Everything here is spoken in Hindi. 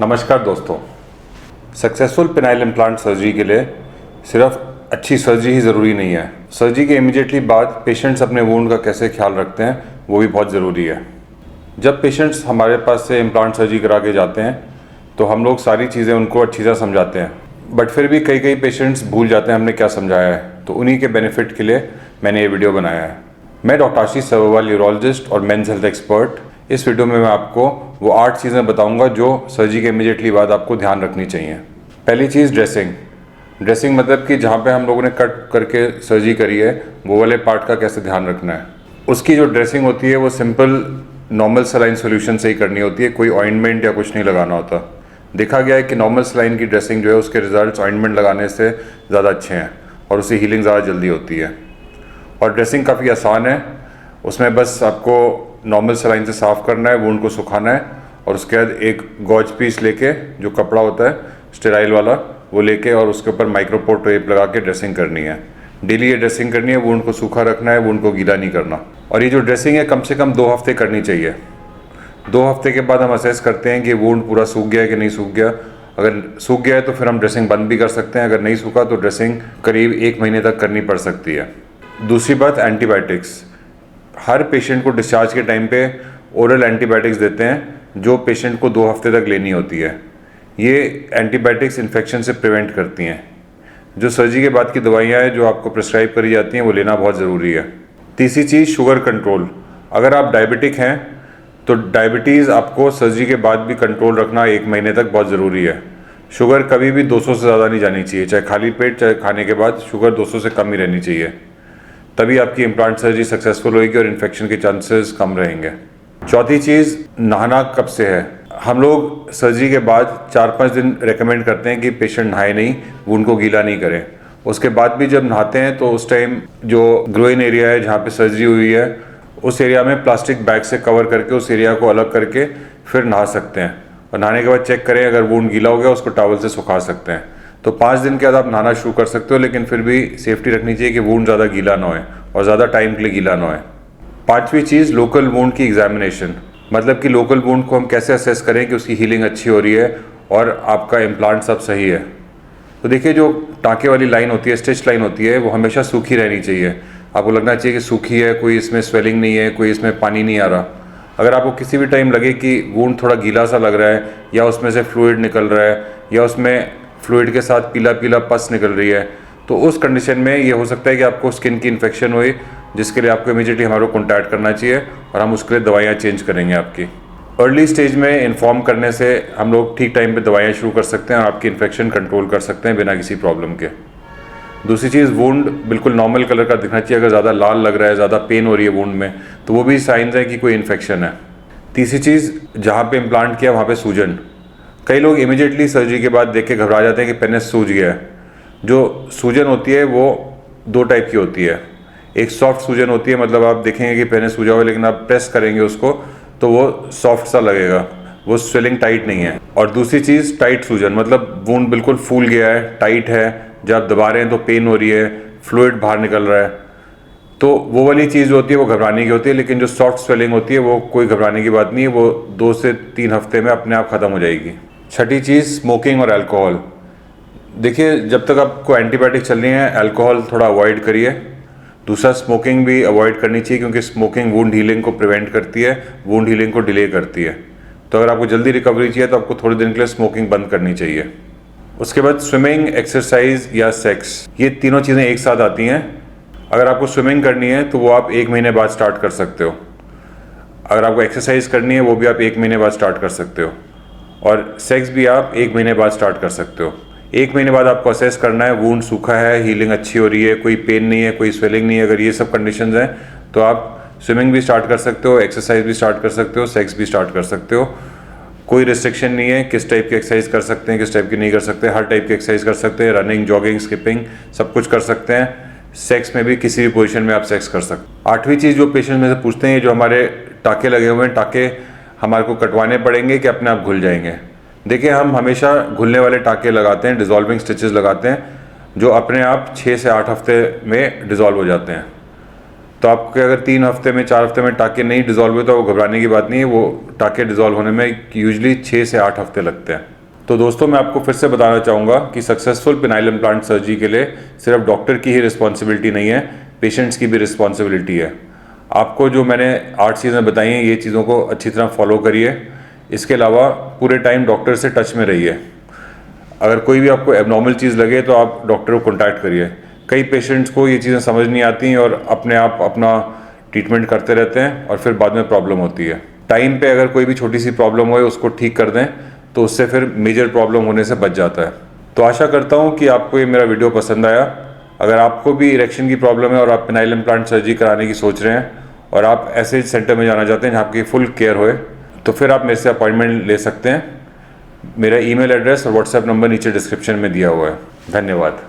नमस्कार दोस्तों। सक्सेसफुल पेनाइल इम्प्लांट सर्जरी के लिए सिर्फ अच्छी सर्जरी ही ज़रूरी नहीं है। सर्जरी के इमीडिएटली बाद पेशेंट्स अपने वुंड का कैसे ख्याल रखते हैं वो भी बहुत ज़रूरी है। जब पेशेंट्स हमारे पास से इम्प्लांट सर्जरी करा के जाते हैं तो हम लोग सारी चीज़ें उनको अच्छी तरह समझाते हैं, बट फिर भी कई पेशेंट्स भूल जाते हैं हमने क्या समझाया है। तो उन्हीं के बेनिफिट के लिए मैंने ये वीडियो बनाया है। मैं डॉक्टर आशीष सरोवर, यूरोलॉजिस्ट और मेंस हेल्थ एक्सपर्ट। इस वीडियो में मैं आपको वो 8 चीज़ें बताऊंगा जो सर्जरी के इमीडिएटली बाद आपको ध्यान रखनी चाहिए। पहली चीज़ ड्रेसिंग मतलब कि जहाँ पे हम लोगों ने कट करके सर्जरी करी है वो वाले पार्ट का कैसे ध्यान रखना है। उसकी जो ड्रेसिंग होती है वो सिंपल नॉर्मल सलाइन सोल्यूशन से ही करनी होती है, कोई ऑइंटमेंट या कुछ नहीं लगाना होता। देखा गया है कि नॉर्मल सलाइन की ड्रेसिंग जो है उसके रिजल्ट्स ऑइंटमेंट लगाने से ज़्यादा अच्छे हैं और उससे हीलिंग ज़्यादा जल्दी होती है। और ड्रेसिंग काफ़ी आसान है, उसमें बस आपको नॉर्मल सलाइन से साफ़ करना है, वुंड को सुखाना है और उसके बाद एक गॉज पीस लेके, जो कपड़ा होता है स्टेराइल वाला, वो लेके और उसके ऊपर माइक्रोपोर टेप लगा के ड्रेसिंग करनी है। डेली ये ड्रेसिंग करनी है, वुंड को सूखा रखना है, वुंड को गीला नहीं करना। और ये जो ड्रेसिंग है कम से कम 2 हफ्ते करनी चाहिए। 2 हफ्ते के बाद हम असेस करते हैं कि वुंड पूरा सूख गया है कि नहीं सूख गया। अगर सूख गया है तो फिर हम ड्रेसिंग बंद भी कर सकते हैं, अगर नहीं सूखा तो ड्रेसिंग करीब 1 महीने तक करनी पड़ सकती है। दूसरी बात, एंटीबायोटिक्स। हर पेशेंट को डिस्चार्ज के टाइम पे ओरल एंटीबायोटिक्स देते हैं जो पेशेंट को 2 हफ्ते तक लेनी होती है। ये एंटीबायोटिक्स इन्फेक्शन से प्रिवेंट करती हैं। जो सर्जरी के बाद की दवाइयाँ हैं जो आपको प्रिस्क्राइब करी जाती हैं वो लेना बहुत ज़रूरी है। तीसरी चीज़, शुगर कंट्रोल। अगर आप डायबिटिक हैं तो डायबिटीज़ आपको सर्जरी के बाद भी कंट्रोल रखना 1 महीने तक बहुत ज़रूरी है। शुगर कभी भी 200 से ज़्यादा नहीं जानी चाहिए, चाहे खाली पेट चाहे खाने के बाद शुगर 200 से कम ही रहनी चाहिए। तभी आपकी इम्प्लांट सर्जरी सक्सेसफुल होगी और इन्फेक्शन के चांसेस कम रहेंगे। चौथी चीज़, नहाना कब से है। हम लोग सर्जरी के बाद 4-5 दिन रेकमेंड करते हैं कि पेशेंट नहाए नहीं, वुंड को गीला नहीं करें। उसके बाद भी जब नहाते हैं तो उस टाइम जो ग्रोइन एरिया है जहाँ पे सर्जरी हुई है उस एरिया में प्लास्टिक बैग से कवर करके उस एरिया को अलग करके फिर नहा सकते हैं। और नहाने के बाद चेक करें, अगर वुंड गीला हो गया उसको टॉवल से सुखा सकते हैं। तो 5 दिन के बाद आप नहाना शुरू कर सकते हो, लेकिन फिर भी सेफ्टी रखनी चाहिए कि वुंड ज़्यादा गीला ना होए और ज़्यादा टाइम के लिए गीला ना होए। 5वीं चीज़, लोकल वुंड की एग्जामिनेशन। मतलब कि लोकल वुंड को हम कैसे असेस करें कि उसकी हीलिंग अच्छी हो रही है और आपका इम्प्लांट सब सही है। तो देखिए, जो टाँके वाली लाइन होती है, स्टिच लाइन होती है, वो हमेशा सूखी रहनी चाहिए। आपको लगना चाहिए कि सूखी है, कोई इसमें स्वेलिंग नहीं है, कोई इसमें पानी नहीं आ रहा। अगर आपको किसी भी टाइम लगे कि वुंड थोड़ा गीला सा लग रहा है या उसमें से फ्लूइड निकल रहा है या उसमें फ्लूइड के साथ पीला पीला पस निकल रही है, तो उस कंडीशन में ये हो सकता है कि आपको स्किन की इन्फेक्शन हुई, जिसके लिए आपको इमीडिएटली हमारे को कॉन्टैक्ट करना चाहिए और हम उसके लिए दवाइयाँ चेंज करेंगे आपकी। अर्ली स्टेज में इन्फॉर्म करने से हम लोग ठीक टाइम पे दवाइयाँ शुरू कर सकते हैं और आपकी इन्फेक्शन कंट्रोल कर सकते हैं बिना किसी प्रॉब्लम के। दूसरी चीज़, वुंड बिल्कुल नॉर्मल कलर का दिखना चाहिए। अगर ज़्यादा लाल लग रहा है, ज़्यादा पेन हो रही है वुंड में, तो वो भी साइंस है कि कोई इन्फेक्शन है। तीसरी चीज़, जहाँ पे इम्प्लांट किया वहाँ पे सूजन। कई लोग इमीडिएटली सर्जरी के बाद देख के घबरा जाते हैं कि पेनिस सूज गया है। जो सूजन होती है वो 2 टाइप की होती है। एक सॉफ्ट सूजन होती है, मतलब आप देखेंगे कि पेनिस सूजा हुआ है लेकिन आप प्रेस करेंगे उसको तो वो सॉफ्ट सा लगेगा, वो स्वेलिंग टाइट नहीं है। और दूसरी चीज़, टाइट सूजन, मतलब वुंड बिल्कुल फूल गया है, टाइट है, जब आप दबा रहे हैं तो पेन हो रही है, फ्लूइड बाहर निकल रहा है, तो वो वाली चीज़ होती है वो घबराने की होती है। लेकिन जो सॉफ्ट स्वेलिंग होती है वो कोई घबराने की बात नहीं है, वो 2 से 3 हफ्ते में अपने आप ख़त्म हो जाएगी। छठी चीज़, स्मोकिंग और अल्कोहल। देखिए, जब तक आपको एंटीबायोटिक चल रही है अल्कोहल थोड़ा अवॉइड करिए। दूसरा, स्मोकिंग भी अवॉइड करनी चाहिए क्योंकि स्मोकिंग वुंड हीलिंग को प्रिवेंट करती है, वुंड हीलिंग को डिले करती है। तो अगर आपको जल्दी रिकवरी चाहिए तो आपको थोड़े दिन के लिए स्मोकिंग बंद करनी चाहिए। उसके बाद स्विमिंग, एक्सरसाइज या सेक्स, ये तीनों चीज़ें एक साथ आती हैं। अगर आपको स्विमिंग करनी है तो वो आप 1 महीने बाद स्टार्ट कर सकते हो। अगर आपको एक्सरसाइज करनी है वो भी आप 1 महीने बाद स्टार्ट कर सकते हो। और सेक्स भी आप 1 महीने बाद स्टार्ट कर सकते हो। 1 महीने बाद आपको असेस करना है वुंड सूखा है, हीलिंग अच्छी हो रही है, कोई पेन नहीं है, कोई स्वेलिंग नहीं है। अगर ये सब कंडीशंस हैं तो आप स्विमिंग भी स्टार्ट कर सकते हो, एक्सरसाइज भी स्टार्ट कर सकते हो, सेक्स भी स्टार्ट कर सकते हो। कोई रिस्ट्रिक्शन नहीं है किस टाइप की एक्सरसाइज कर सकते हैं, किस टाइप की नहीं कर सकते। हर टाइप की एक्सरसाइज कर सकते हैं, रनिंग, जॉगिंग, स्किपिंग, सब कुछ कर सकते हैं। सेक्स में भी किसी भी पोजीशन में आप सेक्स कर सकते हैं। 8वीं चीज़ जो पेशेंट में से पूछते हैं, जो हमारे टाँके लगे हुए हैं, टाँके हमारे को कटवाने पड़ेंगे कि अपने आप घुल जाएंगे। देखिए, हम हमेशा घुलने वाले टाँके लगाते हैं, डिज़ोल्विंग स्टिचेस लगाते हैं, जो अपने आप 6 से 8 हफ्ते में डिज़ोल्व हो जाते हैं। तो आपके अगर 3 हफ्ते में 4 हफ्ते में टाँके नहीं डिज़ोल्व हुए तो वो घबराने की बात नहीं है, वो टाँके डिज़ोल्व होने में यूजुअली 6 से 8 हफ्ते लगते हैं। तो दोस्तों मैं आपको फिर से बताना चाहूँगा कि सक्सेसफुल पेनाइल इम्प्लांट सर्जरी के लिए सिर्फ डॉक्टर की ही रिस्पॉन्सिबिलिटी नहीं है, पेशेंट्स की भी रिस्पॉन्सिबिलिटी है। आपको जो मैंने 8 चीज़ें बताई हैं, ये चीज़ों को अच्छी तरह फॉलो करिए। इसके अलावा पूरे टाइम डॉक्टर से टच में रहिए। अगर कोई भी आपको एबनॉर्मल चीज़ लगे तो आप डॉक्टर को कॉन्टैक्ट करिए। कई पेशेंट्स को ये चीज़ें समझ नहीं आती और अपने आप अपना ट्रीटमेंट करते रहते हैं और फिर बाद में प्रॉब्लम होती है। टाइम पे अगर कोई भी छोटी सी प्रॉब्लम हो उसको ठीक कर दें तो उससे फिर मेजर प्रॉब्लम होने से बच जाता है। तो आशा करता हूँ कि आपको ये मेरा वीडियो पसंद आया। अगर आपको भी इरेक्शन की प्रॉब्लम है और आप पेनाइल इम्प्लांट सर्जरी कराने की सोच रहे हैं और आप ऐसे सेंटर में जाना चाहते हैं जहाँ आपकी फुल केयर होए, तो फिर आप मेरे से अपॉइंटमेंट ले सकते हैं। मेरा ईमेल एड्रेस और व्हाट्सएप नंबर नीचे डिस्क्रिप्शन में दिया हुआ है। धन्यवाद।